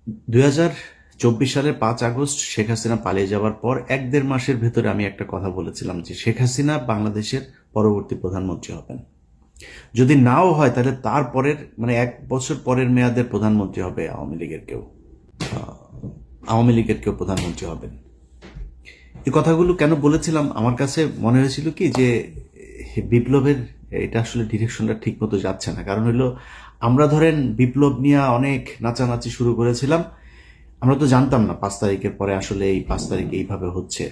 2024 সালের 5 আগস্ট শেখ হাসিনা পালিয়ে যাওয়ার পর 1-1.5 মাসের ভেতরে আমি একটা কথা বলেছিলাম যে শেখ হাসিনা বাংলাদেশের পরবর্তী প্রধানমন্ত্রী হবেন। যদি নাও হয় তাহলে তার পরের 1 বছর পরের মেয়াদের প্রধানমন্ত্রী হবে আওয়ামী লীগের কেউ প্রধানমন্ত্রী হবেন। এই কথাগুলো কেন বলেছিলাম, আমার কাছে মনে হয়েছিল কি যে বিপ্লবের এটা আসলে ডিরেকশনটা ঠিক মতো যাচ্ছে না। কারণ হলো, আমরা ধরেন বিপ্লব নিয়ে অনেক নাচানাচি শুরু করেছিলাম। আমরা তো জানতাম না 5 তারিখের পরে আসলে এই 5 তারিখ এইভাবে হচ্ছে,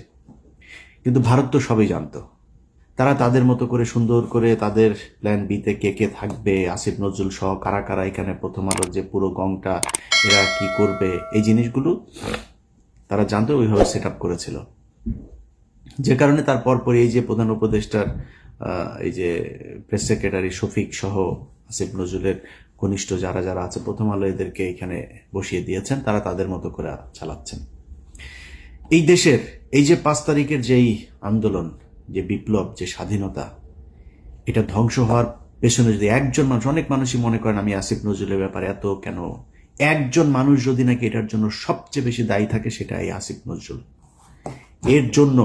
কিন্তু ভারত তো সবই জানতো। তারা তাদের মতো করে সুন্দর করে তাদের প্ল্যান বিতে কে কে থাকবে, আসিফ নজরুল সহ কারা কারা এখানে প্রথম আলোর যে পুরো গংটা এরা কি করবে, এই জিনিসগুলো তারা জানতো, ওইভাবে সেট আপ করেছিল। যে কারণে তার পরপরই এই যে প্রধান উপদেষ্টার এই যে প্রেস সেক্রেটারি শফিক সহ আসিফ নজরুলের ঘনিষ্ঠ যারা যারা আছে প্রথম আলো এদেরকে এখানে বসিয়ে দিয়েছেন, তারা তাদের মতো করে চালাচ্ছেন। এই দেশের এই যে 5 তারিখের যেই আন্দোলন, যে বিপ্লব, যে স্বাধীনতা, এটা ধ্বংস হওয়ার পেছনে যদি একজন মানুষ, অনেক মানুষই মনে করেন আমি আসিফ নজরুলের ব্যাপারে এত কেন, একজন মানুষ যদি নাকি এটার জন্য সবচেয়ে বেশি দায়ী থাকে সেটা এই আসিফ নজরুল। এর জন্য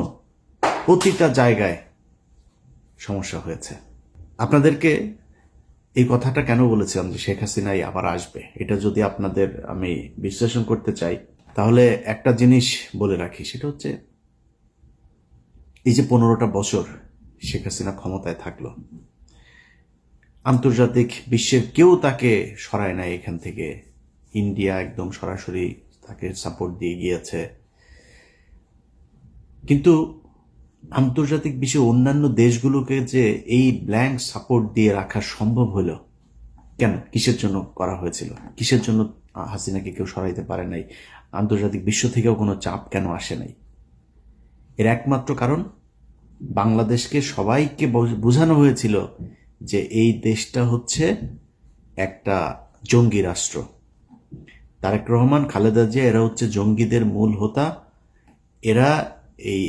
প্রতিটা জায়গায় সমস্যা হয়েছে। আপনাদেরকে এই কথাটা কেন বলেছিলাম যে শেখ হাসিনাই আবার আসবে, এটা যদি আপনাদের আমি বিশ্লেষণ করতে চাই তাহলে একটা জিনিস বলে রাখি, সেটা হচ্ছে এই যে 15টা বছর শেখ হাসিনা ক্ষমতায় থাকলো, আন্তর্জাতিক বিশ্বের কেউ তাকে সরায় নাই এখান থেকে। ইন্ডিয়া একদম সরাসরি তাকে সাপোর্ট দিয়ে গিয়েছে, কিন্তু আন্তর্জাতিক বিশ্বের অন্যান্য দেশগুলোকে যে এই ব্ল্যাঙ্ক সাপোর্ট দিয়ে রাখা সম্ভব হলো কেন? কিসের জন্য করা হয়েছিল? কিসের জন্য হাসিনাকে কেউ সরাইতে পারে নাই? আন্তর্জাতিক বিশ্ব থেকেও কোনো চাপ কেন আসে নাই? এর একমাত্র কারণ, বাংলাদেশকে সবাইকে বোঝানো হয়েছিল যে এই দেশটা হচ্ছে একটা জঙ্গি রাষ্ট্র। তারেক রহমান, খালেদা জিয়া এরা হচ্ছে জঙ্গিদের মূল হোতা। এরা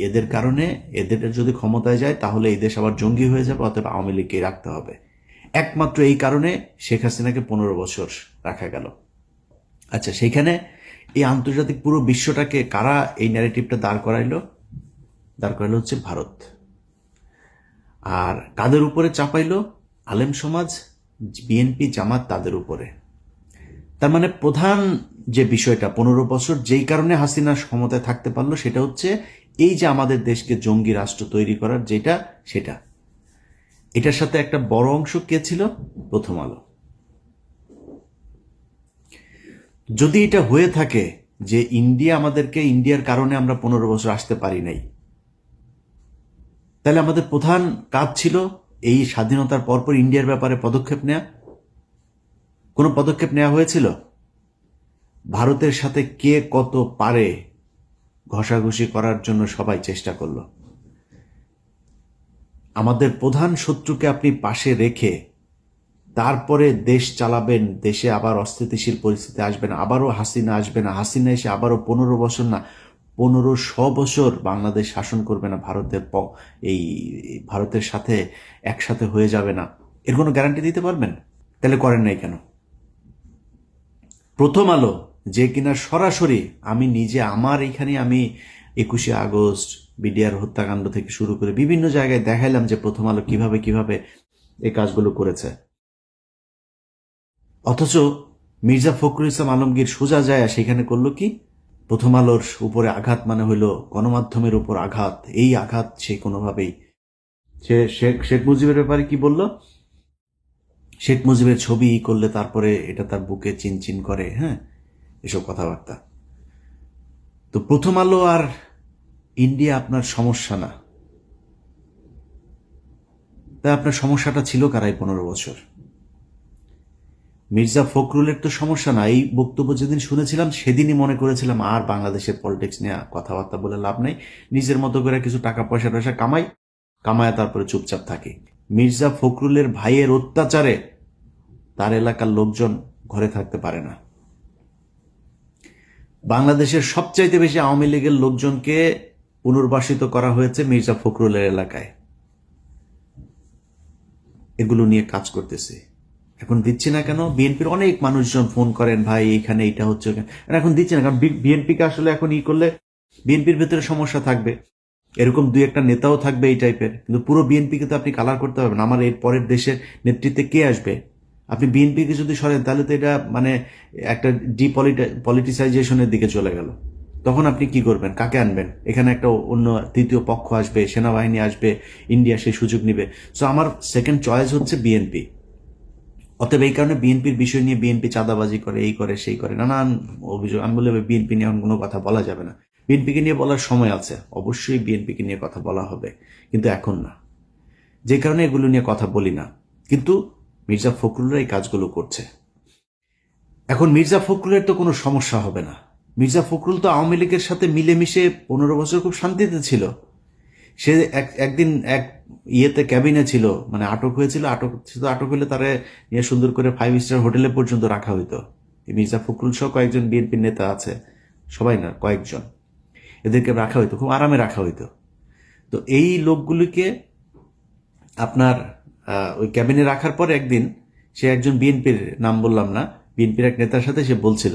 এদের কারণে, এদের যদি ক্ষমতায় যায় তাহলে এই দেশ আবার জঙ্গি হয়ে যাবে, অতএব আওয়ামী লীগকে রাখতে হবে। একমাত্র এই কারণে শেখ হাসিনাকে 15 বছর রাখা গেল। আচ্ছা, সেইখানে এই আন্তর্জাতিক পুরো বিশ্বটাকে কারা এই ন্যারেটিভটা দাঁড় করাইলো হচ্ছে ভারত। আর কাদের উপরে চাপাইলো? আলেম সমাজ, বিএনপি, জামাত, তাদের উপরে। তার মানে প্রধান যে বিষয়টা 15 বছর যেই কারণে হাসিনা ক্ষমতায় থাকতে পারলো সেটা হচ্ছে এই যে আমাদের দেশকে জঙ্গি রাষ্ট্র তৈরি করার সেটা। এটার সাথে একটা বড় অংশ কে ছিল? প্রথম আলো। যদি এটা হয়ে থাকে যে ইন্ডিয়ার কারণে আমরা 15 বছর আসতে পারি নাই, তাহলে আমাদের প্রধান কাজ ছিল এই স্বাধীনতার পরপর ইন্ডিয়ার ব্যাপারে পদক্ষেপ নেওয়া। কোনো পদক্ষেপ নেওয়া হয়েছিল? ভারতের সাথে কে কত পারে ঘষাঘষি করার জন্য সবাই চেষ্টা করল। আমাদের প্রধান শত্রুকে আপনি পাশে রেখে তারপরে দেশ চালাবেন, দেশে আবার অস্থিতিশীল পরিস্থিতি আসবে না, আবারও হাসিনা আসবে না, হাসিনা এসে আবারও 15 বছর না 1500 বছর বাংলাদেশ শাসন করবে না, ভারতের সাথে একসাথে হয়ে যাবে না, এর কোনো গ্যারান্টি দিতে পারবেন? তাহলে করেন নাই কেন? প্রথম আলো যে কিনা সরাসরি, আমি নিজে আমার এখানে আমি 21শে আগস্ট, বিডিআর হত্যাকাণ্ড থেকে শুরু করে বিভিন্ন জায়গায় দেখাইলাম যে প্রথম আলো কিভাবে কিভাবে এই কাজগুলো করেছে। অথচ মির্জা ফখরুল ইসলাম আলমগীর সোজা যায় সেখানে করলো কি? প্রথম আলোর উপরে আঘাত মানে হইল গণমাধ্যমের উপর আঘাত। এই আঘাত সে কোনোভাবেই, সে শেখ মুজিবের ব্যাপারে কি বলল? শেখ মুজিবের ছবি করলে তারপরে এটা তার বুকে চিনচিন করে, হ্যাঁ, এসব কথাবার্তা। তো প্রথম আলো আর ইন্ডিয়া আপনার সমস্যা না, তাই আপনার সমস্যাটা ছিল কারাই 15 বছর? মির্জা ফখরুলের তো সমস্যা না। এই বক্তব্য যেদিন শুনেছিলাম সেদিনই মনে করেছিলাম আর বাংলাদেশের পলিটিক্স নিয়ে কথাবার্তা বলে লাভ নেই, নিজের মতো করে কিছু টাকা পয়সা কামায় তারপরে চুপচাপ থাকে। মির্জা ফখরুলের ভাইয়ের অত্যাচারে তার এলাকার লোকজন ঘরে থাকতে পারে না। বাংলাদেশের সবচাইতে বেশি আওয়ামী লীগের লোকজনকে পুনর্বাসিত করা হয়েছে মির্জা ফখরুলের এলাকায়। এগুলো নিয়ে কাজ করতেছে। এখন দিচ্ছি না কেন? বিএনপির অনেক মানুষজন ফোন করেন, ভাই এখানে এটা হচ্ছে, এখন দিচ্ছি না কারণ বিএনপিকে আসলে এখন করলে বিএনপির ভেতরে সমস্যা থাকবে, এরকম দুই একটা নেতাও থাকবে এই টাইপের, কিন্তু পুরো বিএনপিকে তো আপনি কালার করতে পারবেন। আমার এর পরের দেশের নেতৃত্বে কে আসবে? আপনি বিএনপিকে যদি সরেন তাহলে তো এটা মানে একটা পলিটিসাইজেশনের দিকে চলে গেল। তখন আপনি কি করবেন? কাকে আনবেন? এখানে একটা অন্য তৃতীয় পক্ষ আসবে, সেনাবাহিনী আসবে, ইন্ডিয়া সেই সুযোগ নিবে। সো আমার সেকেন্ড চয়েস হচ্ছে বিএনপি। অতএব এই কারণে বিএনপির বিষয় নিয়ে বিএনপি চাঁদাবাজি করে, এই করে সেই করে, নানান অভিযোগ। আমি বলে বিএনপি নিয়ে এখন কোনো কথা বলা যাবে না। বিএনপিকে নিয়ে বলার সময় আছে, অবশ্যই বিএনপিকে নিয়ে কথা বলা হবে, কিন্তু এখন না। যে কারণে এগুলো নিয়ে কথা বলি না। কিন্তু মির্জা ফখরুলরা এই কাজগুলো করছে। এখন মির্জা ফখরুলের তো কোনো সমস্যা হবে না। মির্জা ফখরুল তো আওয়ামী লীগের সাথে মিলেমিশে 15 বছর খুব শান্তিতে ছিল। সে একদিন এক ইয়েতে ক্যাবিনে ছিল, মানে আটক হয়েছিল, আটক হলে তারে নিয়ে সুন্দর করে 5 স্টার হোটেলে পর্যন্ত রাখা হইতো। মির্জা ফখরুল সহ কয়েকজন বিএনপির নেতা আছে, সবাই না কয়েকজন, এদেরকে রাখা হইতো, খুব আরামে রাখা হইতো। তো এই লোকগুলিকে আপনার ওই ক্যাবিনে রাখার পর একদিন সে একজন বিএনপির, নাম বললাম না, বিএনপির এক নেতার সাথে সে বলছিল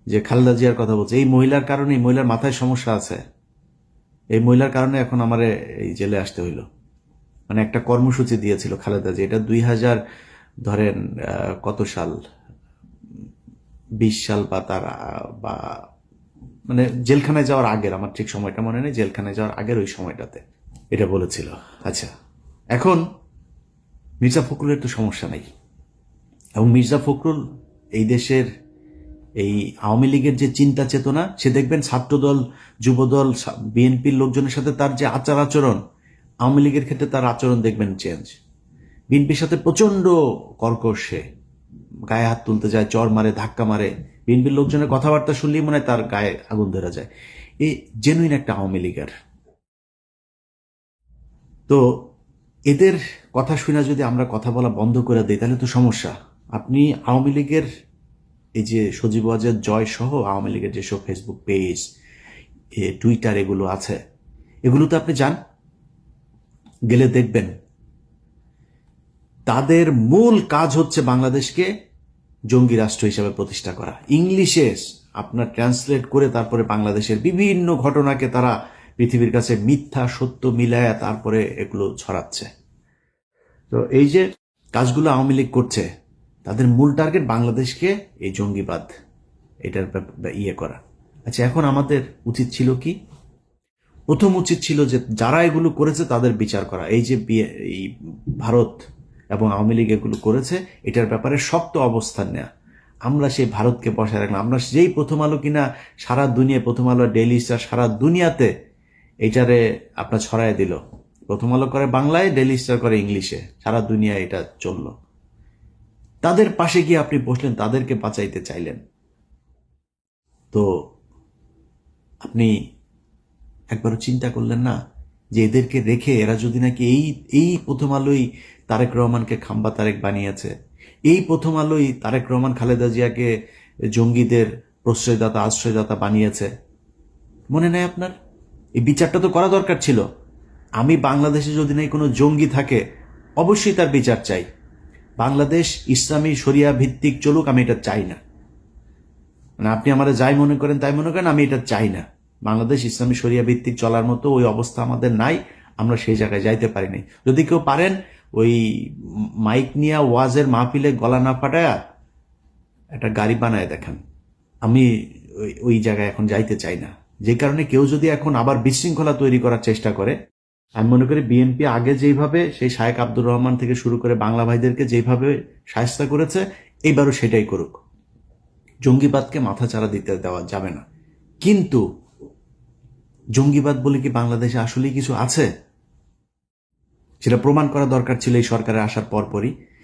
যে খালেদা জিয়ার কথা বলছে, এই মহিলার কারণে, এই মহিলার মাথায় সমস্যা আছে, এই মহিলার কারণে এখন আমার এই জেলে আসতে হইল। মানে একটা কর্মসূচি দিয়েছিল খালেদা জি, এটা 2000 ধরেন কত সাল, 20 সাল বা তার বা মানে জেলখানায় যাওয়ার আগের, আমার ঠিক সময়টা মনে নেই, জেলখানায় যাওয়ার আগের ওই সময়টাতে এটা বলেছিল। আচ্ছা, এখন মির্জা ফখরুলের তো সমস্যা নেই, এবং মির্জা ফখরুল এই দেশের এই আওয়ামী লীগের যে চিন্তা চেতনা, সে দেখবেন ছাত্রদল, যুবদল, বিএনপির লোকজনের সাথে তার যে আচরণ, আওয়ামী লীগের ক্ষেত্রে তার আচরণ দেখবেন চেঞ্জ। বিএনপির সাথে প্রচন্ড কর্কশ, সে গায়ে হাত তুলতে যায়, চর মারে, ধাক্কা মারে। বিএনপির লোকজনের কথাবার্তা শুনলেই মনে হয় তার গায়ে আগুন ধরা যায়। এই জেনুইন একটা আওয়ামী লীগের। তো এদের কথা শুনে যদি আমরা কথা বলা বন্ধ করে দিই তাহলে তো সমস্যা। আপনি আওয়ামী লীগের এই যে সজীব ওয়াজেদ জয় সহ আওয়ামী লীগের যেসব ফেসবুক পেজ, টুইটার এগুলো আছে, এগুলোতে আপনি যান, গেলে দেখবেন তাদের মূল কাজ হচ্ছে বাংলাদেশকে জঙ্গি রাষ্ট্র হিসেবে প্রতিষ্ঠা করা। ইংলিশে আপনার ট্রান্সলেট করে তারপরে বাংলাদেশের বিভিন্ন ঘটনাকে তারা পৃথিবীর কাছে মিথ্যা সত্য মিলায়া তারপরে এগুলো ছড়াচ্ছে। তো এই যে কাজগুলো আওয়ামী লীগ করছে, তাদের মূল টার্গেট বাংলাদেশকে এই জঙ্গিবাদ এটার ইয়ে করা। আচ্ছা, এখন আমাদের উচিত ছিল কি? প্রথম উচিত ছিল যে যারা এগুলো করেছে তাদের বিচার করা। এই যে এই ভারত এবং আওয়ামী লীগ এগুলো করেছে, এটার ব্যাপারে শক্ত অবস্থান নেওয়া। আমরা সেই ভারতকে বসায় রাখলাম। আমরা যেই প্রথম আলো কিনা সারা দুনিয়া, প্রথম আলো, ডেইলি স্টার সারা দুনিয়াতে এইটারে আপনার ছড়ায় দিল। প্রথম আলো করে বাংলায়, ডেইলি স্টার করে ইংলিশে, সারা দুনিয়া এটা চলল। তাদের পাশে গিয়ে আপনি বসলেন, তাদেরকে বাঁচাইতে চাইলেন। তো আপনি একবারও চিন্তা করলেন না যে এদেরকে রেখে এরা যদি নাকি এই প্রথম আলোই তারেক রহমানকে খাম্বা তারেক বানিয়েছে, এই প্রথম আলোই তারেক রহমান খালেদা জিয়াকে জঙ্গিদের প্রশ্রয়দাতা, আশ্রয়দাতা বানিয়েছে। মনে নেই আপনার? এই বিচারটা তো করা দরকার ছিল। আমি বাংলাদেশে যদি নাই কোনো জঙ্গি থাকে, অবশ্যই তার বিচার চাই। বাংলাদেশ ইসলামী শরিয়া ভিত্তিক চলুক, আমি এটা চাই না। মানে আপনি আমাদের যাই মনে করেন তাই মনে করেন, আমি এটা চাই না। বাংলাদেশ ইসলামী শরিয়া ভিত্তিক চলার মতো ওই অবস্থা আমাদের নাই, আমরা সেই জায়গায় যাইতে পারিনি। যদি কেউ পারেন, ওই মাইক নিয়ে ওয়াজের মাহফিলে গলা না ফাটায়া একটা গাড়ি বানায় দেখান। আমি ওই জায়গায় এখন যাইতে চাই না। যে কারণে কেউ যদি এখন আবার বিশৃঙ্খলা তৈরি করার চেষ্টা করে, আমি মনে করি বিএনপি আগে যেইভাবে সেই শায়েখ আব্দুর রহমান থেকে শুরু করে বাংলা ভাইদেরকে যেইভাবে শায়েস্তা করেছে, এইবারও সেটাই করুক। জঙ্গিবাদকে মাথাচাড়া দিতে দেওয়া যাবে না। কিন্তু জঙ্গিবাদ বলে কি বাংলাদেশে আসলেই কিছু আছে? সেটা প্রমাণ করা দরকার ছিল এই সরকারের আসার পরপরই।